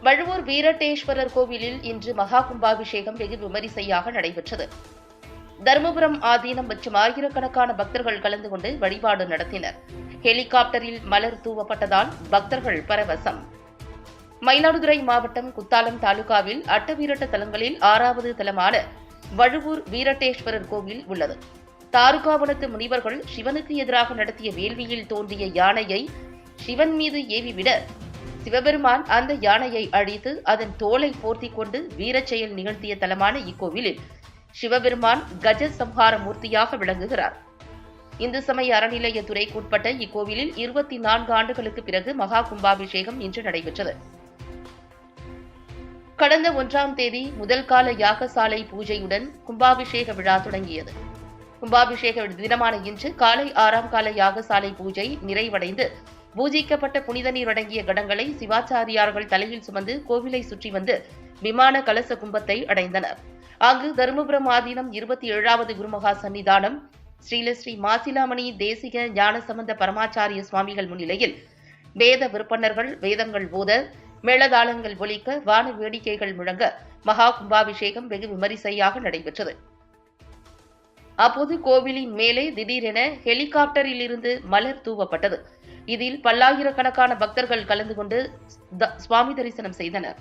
வழுவூர் வீரட்டேஸ்வரர் கோவிலில் இன்று மகா கும்பாபிஷேகம் வெகு விமரிசையாக நடைபெற்றது. தருமபுரம் ஆதீனம் மற்றும் ஆயிரக்கணக்கான பக்தர்கள் கலந்து கொண்டு வழிபாடு நடத்தினர். ஹெலிகாப்டரில் மலர் தூவப்பட்டதால் பக்தர்கள் பரவசம். மயிலாடுதுறை மாவட்டம் குத்தாலம் தாலுகாவில் அட்டவீரட்ட தலங்களில் 6வது தலமான வழுவூர் வீரட்டேஸ்வரர் கோவில் உள்ளது. தாருகாவனத்து முனிவர்கள் சிவனுக்கு எதிராக நடத்திய வேள்வியில் தோன்றிய யானையை சிவன் மீது ஏவிவிட சிவபெருமான் அந்த யானையை அழித்து அதன் தோலை போர்த்திக் கொண்டு வீரச்செயல் நிகழ்த்திய தலமான இக்கோவிலில் சிவபெருமான் கஜ சம்ஹார மூர்த்தியாக விளங்குகிறார். இந்து சமய அறநிலையத்துறைக்குட்பட்ட இக்கோவிலில் 24 ஆண்டுகளுக்கு பிறகு மகா கும்பாபிஷேகம் இன்று நடைபெற்றது. கடந்த 1ஆம் தேதி முதல் கால யாகசாலை பூஜையுடன் கும்பாபிஷேக விழா தொடங்கியது. கும்பாபிஷேக தினமான இன்று காலை 6ஆம் கால யாகசாலை பூஜை நிறைவடைந்து பூஜிக்கப்பட்ட புனித நீர் அடங்கிய கடங்களை சிவாச்சாரியார்கள் தலையில் சுமந்து கோவிலை சுற்றி வந்து விமான கலச கும்பத்தை அடைந்தனர். அங்கு தருமபுரம் ஆதீனம் 27வது குருமகா சன்னிதானம் ஸ்ரீலஸ்ரீ மாசிலாமணி தேசிக ஞானசம்பந்த பரமாச்சாரிய சுவாமிகள் முன்னிலையில் வேத விற்பன்னர்கள் வேதங்கள் போத மேளதாளங்கள் ஒலிக்க வான வேடிக்கைகள் முழங்க மகா கும்பாபிஷேகம் வெகு விமரிசையாக நடைபெற்றது. அப்போது கோவிலின் மேலே திடீரென ஹெலிகாப்டரில் இருந்து மலர் தூவப்பட்டது. இதில் பல்லாயிரக்கணக்கான பக்தர்கள் கலந்து கொண்டு சுவாமி தரிசனம் செய்தனர்.